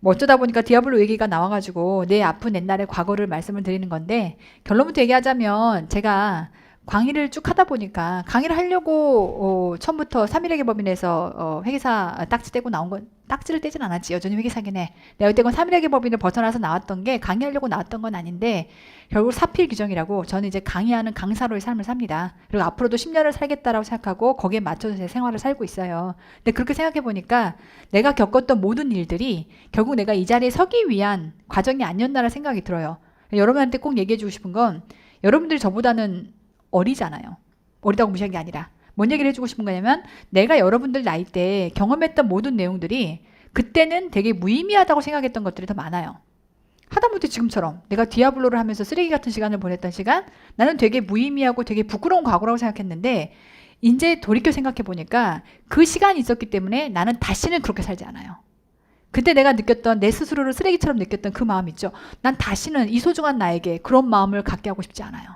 뭐 어쩌다 보니까 디아블로 얘기가 나와가지고 내 아픈 옛날의 과거를 말씀을 드리는 건데, 결론부터 얘기하자면 제가 강의를 쭉 하다 보니까, 강의를 하려고 처음부터 3일에게 법인에서 회계사 딱지 떼고 나온 건, 딱지를 떼진 않았지. 여전히 회계사긴 해. 내가 그때 건 3일에게 법인을 벗어나서 나왔던 게 강의하려고 나왔던 건 아닌데, 결국 사필 규정이라고, 저는 이제 강의하는 강사로의 삶을 삽니다. 그리고 앞으로도 10년을 살겠다라고 생각하고 거기에 맞춰서 제 생활을 살고 있어요. 근데 그렇게 생각해 보니까 내가 겪었던 모든 일들이 결국 내가 이 자리에 서기 위한 과정이 아니었나라는 생각이 들어요. 여러분한테 꼭 얘기해 주고 싶은 건, 여러분들이 저보다는 어리잖아요. 어리다고 무시한 게 아니라, 뭔 얘기를 해주고 싶은 거냐면, 내가 여러분들 나이 때 경험했던 모든 내용들이 그때는 되게 무의미하다고 생각했던 것들이 더 많아요. 하다못해 지금처럼 내가 디아블로를 하면서 쓰레기 같은 시간을 보냈던 시간, 나는 되게 무의미하고 되게 부끄러운 과거라고 생각했는데, 이제 돌이켜 생각해 보니까 그 시간이 있었기 때문에 나는 다시는 그렇게 살지 않아요. 그때 내가 느꼈던, 내 스스로를 쓰레기처럼 느꼈던 그 마음 있죠. 난 다시는 이 소중한 나에게 그런 마음을 갖게 하고 싶지 않아요.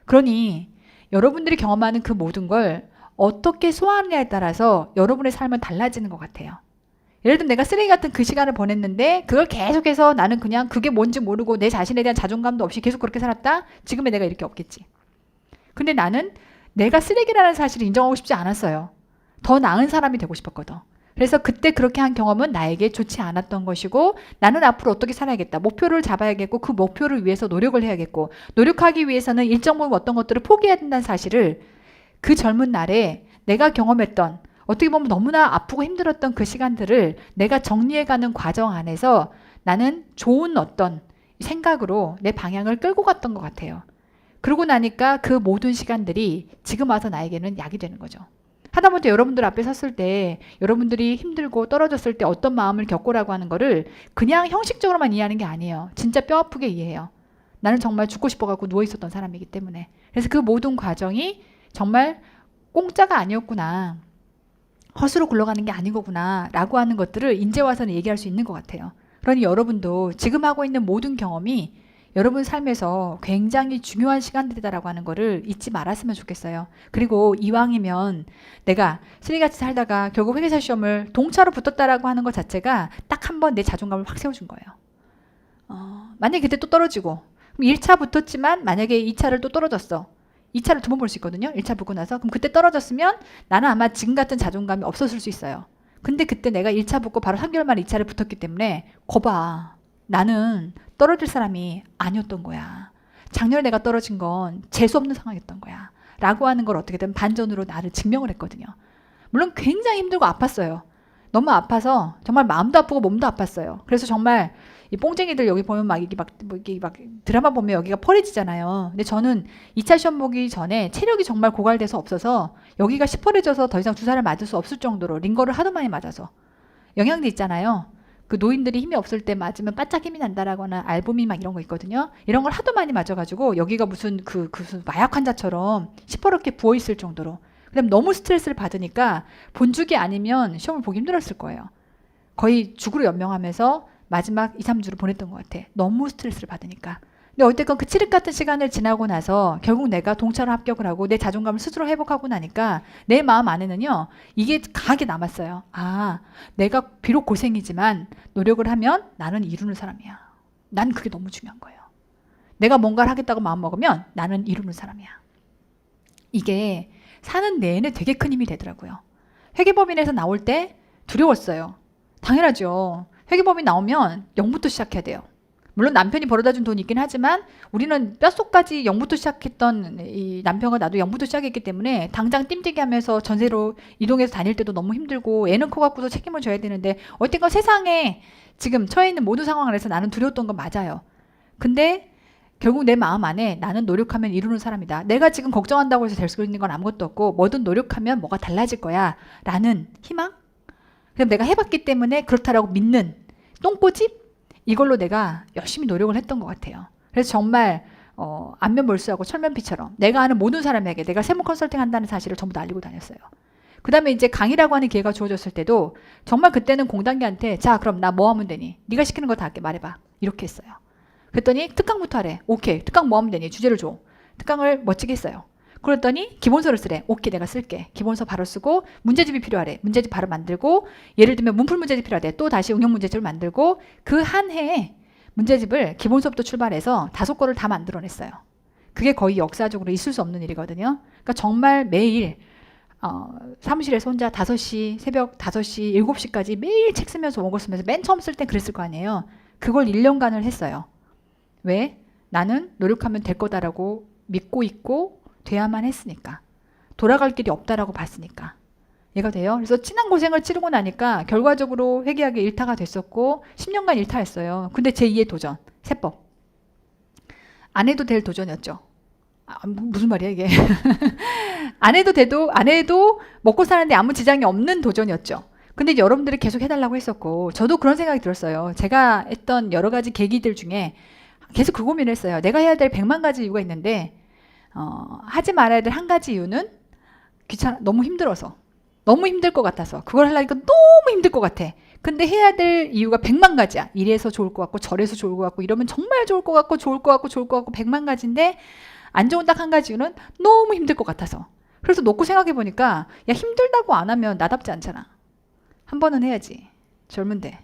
그러니 여러분들이 경험하는 그 모든 걸 어떻게 소화하느냐에 따라서 여러분의 삶은 달라지는 것 같아요. 예를 들면 내가 쓰레기 같은 그 시간을 보냈는데, 그걸 계속해서 나는 그냥 그게 뭔지 모르고 내 자신에 대한 자존감도 없이 계속 그렇게 살았다? 지금의 내가 이렇게 없겠지. 근데 나는 내가 쓰레기라는 사실을 인정하고 싶지 않았어요. 더 나은 사람이 되고 싶었거든. 그래서 그때 그렇게 한 경험은 나에게 좋지 않았던 것이고, 나는 앞으로 어떻게 살아야겠다. 목표를 잡아야겠고, 그 목표를 위해서 노력을 해야겠고, 노력하기 위해서는 일정 부분 어떤 것들을 포기해야 된다는 사실을 그 젊은 날에 내가 경험했던, 어떻게 보면 너무나 아프고 힘들었던 그 시간들을 내가 정리해가는 과정 안에서 나는 좋은 어떤 생각으로 내 방향을 끌고 갔던 것 같아요. 그러고 나니까 그 모든 시간들이 지금 와서 나에게는 약이 되는 거죠. 하다못해 여러분들 앞에 섰을 때, 여러분들이 힘들고 떨어졌을 때 어떤 마음을 겪고라고 하는 거를 그냥 형식적으로만 이해하는 게 아니에요. 진짜 뼈 아프게 이해해요. 나는 정말 죽고 싶어갖고 누워있었던 사람이기 때문에. 그래서 그 모든 과정이 정말 공짜가 아니었구나, 헛으로 굴러가는 게 아닌 거구나 라고 하는 것들을 이제 와서는 얘기할 수 있는 것 같아요. 그러니 여러분도 지금 하고 있는 모든 경험이 여러분 삶에서 굉장히 중요한 시간들이다라고 하는 거를 잊지 말았으면 좋겠어요. 그리고 이왕이면 내가 쓰레기같이 살다가 결국 회계사 시험을 동차로 붙었다라고 하는 것 자체가 딱 한 번 내 자존감을 확 세워준 거예요. 만약에 그때 또 떨어지고, 그럼 1차 붙었지만 만약에 2차를 또 떨어졌어. 2차를 두 번 볼 수 있거든요. 1차 붙고 나서. 그럼 그때 떨어졌으면 나는 아마 지금 같은 자존감이 없었을 수 있어요. 근데 그때 내가 1차 붙고 바로 3개월 만에 2차를 붙었기 때문에, 거봐, 나는 떨어질 사람이 아니었던 거야. 작년에 내가 떨어진 건 재수 없는 상황이었던 거야. 라고 하는 걸 어떻게든 반전으로 나를 증명을 했거든요. 물론 굉장히 힘들고 아팠어요. 너무 아파서 정말 마음도 아프고 몸도 아팠어요. 그래서 정말 이 뽕쟁이들 여기 보면 막 이게 막 드라마 보면 여기가 펄해지잖아요. 근데 저는 2차 시험 보기 전에 체력이 정말 고갈돼서 없어서 여기가 시퍼래져서 더 이상 주사를 맞을 수 없을 정도로 링거를 하도 많이 맞아서, 영양제 있잖아요. 그 노인들이 힘이 없을 때 맞으면 바짝 힘이 난다라거나 알부민 막 이런 거 있거든요. 이런 걸 하도 많이 맞아가지고 여기가 무슨 무슨 마약 환자처럼 시퍼렇게 부어있을 정도로. 그다음 너무 스트레스를 받으니까 본죽이 아니면 시험을 보기 힘들었을 거예요. 거의 죽으로 연명하면서 마지막 2, 3주를 보냈던 것 같아. 너무 스트레스를 받으니까. 근데 어쨌건 그 칠흑 같은 시간을 지나고 나서 결국 내가 동차로 합격을 하고 내 자존감을 스스로 회복하고 나니까 내 마음 안에는요, 이게 강하게 남았어요. 아, 내가 비록 고생이지만 노력을 하면 나는 이루는 사람이야. 난 그게 너무 중요한 거예요. 내가 뭔가를 하겠다고 마음먹으면 나는 이루는 사람이야. 이게 사는 내내 되게 큰 힘이 되더라고요. 회계법인에서 나올 때 두려웠어요. 당연하죠. 회계법인 나오면 0부터 시작해야 돼요. 물론 남편이 벌어다 준 돈이 있긴 하지만 우리는 뼛속까지 0부터 시작했던 이 남편과 나도 0부터 시작했기 때문에 당장 띵뛰기 하면서 전세로 이동해서 다닐 때도 너무 힘들고, 애는 커 갖고서 책임을 져야 되는데, 어쨌건 세상에 지금 처해 있는 모든 상황을 해서 나는 두려웠던 건 맞아요. 근데 결국 내 마음 안에 나는 노력하면 이루는 사람이다. 내가 지금 걱정한다고 해서 될 수 있는 건 아무것도 없고, 뭐든 노력하면 뭐가 달라질 거야 라는 희망? 그럼 내가 해봤기 때문에 그렇다라고 믿는 똥꼬집? 이걸로 내가 열심히 노력을 했던 것 같아요. 그래서 정말 안면몰수하고 철면피처럼 내가 아는 모든 사람에게 내가 세무 컨설팅 한다는 사실을 전부 다 알리고 다녔어요. 그 다음에 이제 강의라고 하는 기회가 주어졌을 때도 정말 그때는 공단계한테, 자 그럼 나 뭐 하면 되니? 네가 시키는 거 다 할게, 말해봐. 이렇게 했어요. 그랬더니 특강부터 하래. 오케이, 특강 뭐 하면 되니? 주제를 줘. 특강을 멋지게 했어요. 그랬더니 기본서를 쓰래. 오케이, 내가 쓸게. 기본서 바로 쓰고 문제집이 필요하래. 문제집 바로 만들고 예를 들면 문풀 문제집 필요하대. 또 다시 응용 문제집을 만들고 그 한 해에 문제집을 기본서부터 출발해서 5권을 다 만들어냈어요. 그게 거의 역사적으로 있을 수 없는 일이거든요. 그러니까 정말 매일 사무실에서 혼자 5시, 새벽 5시, 7시까지 매일 책 쓰면서 원고 쓰면서 맨 처음 쓸 땐 그랬을 거 아니에요. 그걸 1년간을 했어요. 왜? 나는 노력하면 될 거다라고 믿고 있고 돼야만 했으니까. 돌아갈 길이 없다라고 봤으니까. 이해가 돼요? 그래서 진한 고생을 치르고 나니까 결과적으로 회계학의 일타가 됐었고 10년간 일타했어요. 근데 제2의 도전, 세법. 안 해도 될 도전이었죠. 무슨 말이야 이게. 안 해도 먹고 사는데 아무 지장이 없는 도전이었죠. 근데 여러분들이 계속 해달라고 했었고 저도 그런 생각이 들었어요. 제가 했던 여러 가지 계기들 중에 계속 그 고민을 했어요. 내가 해야 될 100만 가지 이유가 있는데 하지 말아야 될 한 가지 이유는 귀찮아, 너무 힘들어서, 너무 힘들 것 같아서, 그걸 하려니까 너무 힘들 것 같아. 근데 해야 될 이유가 100만 가지야. 이래서 좋을 것 같고 저래서 좋을 것 같고 이러면 정말 좋을 것 같고 좋을 것 같고 좋을 것 같고 100만 가지인데 안 좋은 딱 한 가지 이유는 너무 힘들 것 같아서. 그래서 놓고 생각해 보니까 야, 힘들다고 안 하면 나답지 않잖아. 한 번은 해야지. 젊은데.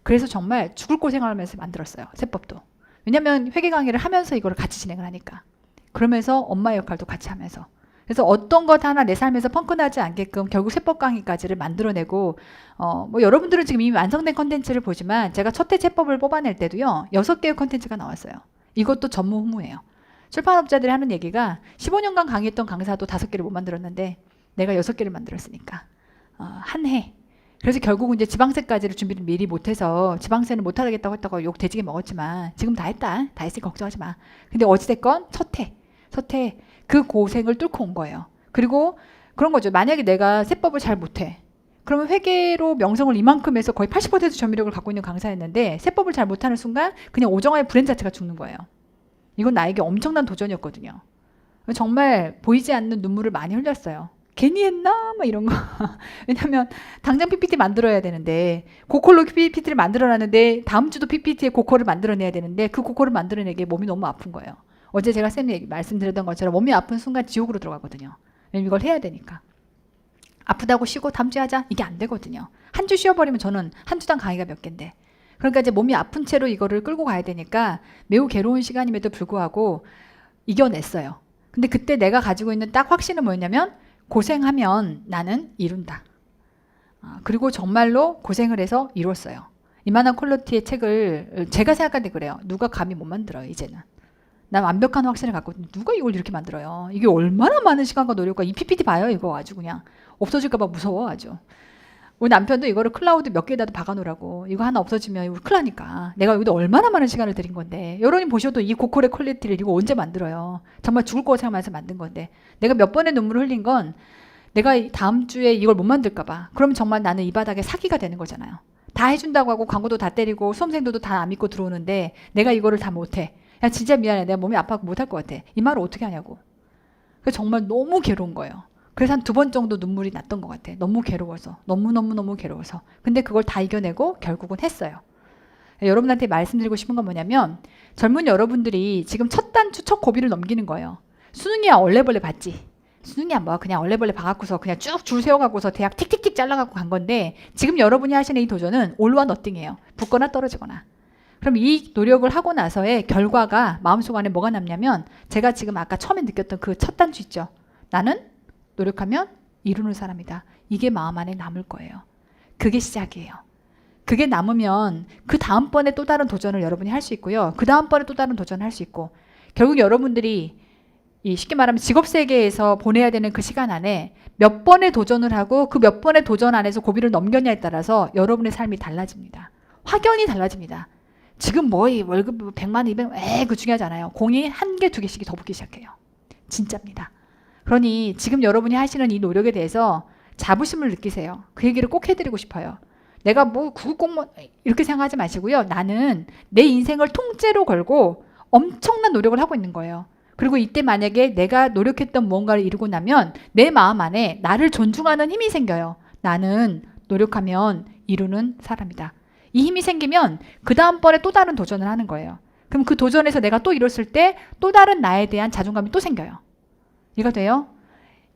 그래서 정말 죽을 고생을 하면서 만들었어요. 세법도. 왜냐면 회계 강의를 하면서 이거를 같이 진행을 하니까. 그러면서 엄마의 역할도 같이 하면서. 그래서 어떤 것 하나 내 삶에서 펑크나지 않게끔 결국 세법 강의까지를 만들어내고 뭐 여러분들은 지금 이미 완성된 컨텐츠를 보지만 제가 첫 해 세법을 뽑아낼 때도요. 6개의 컨텐츠가 나왔어요. 이것도 전무후무예요. 출판업자들이 하는 얘기가 15년간 강의했던 강사도 5개를 못 만들었는데 내가 6개를 만들었으니까 한 해. 그래서 결국은 이제 지방세까지를 준비를 미리 못해서 지방세는 못하겠다고 했다고 욕 돼지게 먹었지만 지금 다 했다. 다 했으니 걱정하지 마. 근데 어찌됐건 첫 해 그 고생을 뚫고 온 거예요. 그리고 그런 거죠. 만약에 내가 세법을 잘 못해. 그러면 회계로 명성을 이만큼 해서 거의 80% 점유력을 갖고 있는 강사였는데 세법을 잘 못하는 순간 그냥 오정화의 브랜드 자체가 죽는 거예요. 이건 나에게 엄청난 도전이었거든요. 정말 보이지 않는 눈물을 많이 흘렸어요. 괜히 했나? 막 이런 거. 왜냐면 당장 PPT 만들어야 되는데 고퀄로 PPT를 만들어놨는데 다음 주도 PPT에 고퀄을 만들어내야 되는데 그 고퀄을 만들어내기에 몸이 너무 아픈 거예요. 어제 제가 쌤이 말씀드렸던 것처럼 몸이 아픈 순간 지옥으로 들어가거든요. 왜냐면 이걸 해야 되니까. 아프다고 쉬고 다음 주에 하자? 이게 안 되거든요. 한 주 쉬어버리면 저는 한 주당 강의가 몇 개인데. 그러니까 이제 몸이 아픈 채로 이거를 끌고 가야 되니까 매우 괴로운 시간임에도 불구하고 이겨냈어요. 근데 그때 내가 가지고 있는 딱 확신은 뭐였냐면 고생하면 나는 이룬다. 그리고 정말로 고생을 해서 이뤘어요. 이만한 퀄리티의 책을 제가 생각할 때 그래요. 누가 감히 못 만들어요. 이제는. 난 완벽한 확신을 갖고 누가 이걸 이렇게 만들어요. 이게 얼마나 많은 시간과 노력과 이 PPT 봐요. 이거 아주 그냥 없어질까 봐 무서워 아주. 우리 남편도 이거를 클라우드 몇 개에다도 박아놓으라고. 이거 하나 없어지면 이거 큰일 나니까. 내가 여기다 얼마나 많은 시간을 들인 건데. 여러분이 보셔도 이 고퀄의 퀄리티를 이거 언제 만들어요. 정말 죽을 거 생각하면서 만든 건데. 내가 몇 번의 눈물을 흘린 건 내가 다음 주에 이걸 못 만들까 봐. 그러면 정말 나는 이 바닥에 사기가 되는 거잖아요. 다 해준다고 하고 광고도 다 때리고 수험생들도 다 안 믿고 들어오는데 내가 이거를 다 못해. 야 진짜 미안해. 내가 몸이 아파서 못할 것 같아. 이 말을 어떻게 하냐고. 그래서 정말 너무 괴로운 거예요. 그래서 한 2번 정도 눈물이 났던 것 같아. 너무 괴로워서. 너무너무 괴로워서. 근데 그걸 다 이겨내고 결국은 했어요. 여러분한테 말씀드리고 싶은 건 뭐냐면 젊은 여러분들이 지금 첫 단추, 첫 고비를 넘기는 거예요. 수능이야 얼레벌레 봤지. 수능이야 뭐 그냥 얼레벌레 봐갖고서 그냥 쭉 줄 세워갖고서 대학 틱틱틱 잘라갖고 간 건데 지금 여러분이 하시는 이 도전은 올와 너띵이에요. 붙거나 떨어지거나. 그럼 이 노력을 하고 나서의 결과가 마음속 안에 뭐가 남냐면 제가 지금 아까 처음에 느꼈던 그 첫 단추 있죠. 나는 노력하면 이루는 사람이다. 이게 마음 안에 남을 거예요. 그게 시작이에요. 그게 남으면 그 다음번에 또 다른 도전을 여러분이 할 수 있고요. 그 다음번에 또 다른 도전을 할 수 있고 결국 여러분들이 이 쉽게 말하면 직업세계에서 보내야 되는 그 시간 안에 몇 번의 도전을 하고 그 몇 번의 도전 안에서 고비를 넘겼냐에 따라서 여러분의 삶이 달라집니다. 확연히 달라집니다. 지금 뭐 월급 100만, 200만 그 중요하지 않아요. 공이 1개, 2개씩이 더 붙기 시작해요. 진짜입니다. 그러니 지금 여러분이 하시는 이 노력에 대해서 자부심을 느끼세요. 그 얘기를 꼭 해드리고 싶어요. 내가 뭐 구급공무원 이렇게 생각하지 마시고요. 나는 내 인생을 통째로 걸고 엄청난 노력을 하고 있는 거예요. 그리고 이때 만약에 내가 노력했던 무언가를 이루고 나면 내 마음 안에 나를 존중하는 힘이 생겨요. 나는 노력하면 이루는 사람이다. 이 힘이 생기면 그 다음번에 또 다른 도전을 하는 거예요. 그럼 그 도전에서 내가 또 이뤘을 때 또 다른 나에 대한 자존감이 또 생겨요. 이해가 돼요?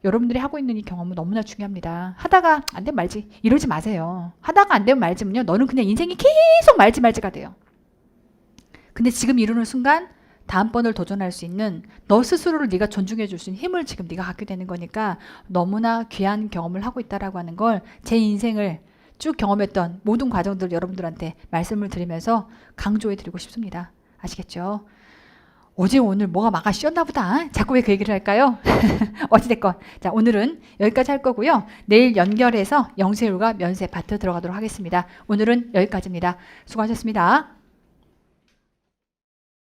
여러분들이 하고 있는 이 경험은 너무나 중요합니다. 하다가 안 되면 말지 이러지 마세요. 하다가 안 되면 말지면요, 너는 그냥 인생이 계속 말지가 돼요. 근데 지금 이루는 순간 다음번을 도전할 수 있는 너 스스로를 네가 존중해 줄 수 있는 힘을 지금 네가 갖게 되는 거니까 너무나 귀한 경험을 하고 있다라고 하는 걸 제 인생을 쭉 경험했던 모든 과정들 여러분들한테 말씀을 드리면서 강조해 드리고 싶습니다. 아시겠죠? 어제 오늘 뭐가 막아 씌었나 보다. 자꾸 왜 그 얘기를 할까요? 어찌됐건 자, 오늘은 여기까지 할 거고요. 내일 연결해서 영세율과 면세 파트 들어가도록 하겠습니다. 오늘은 여기까지입니다. 수고하셨습니다.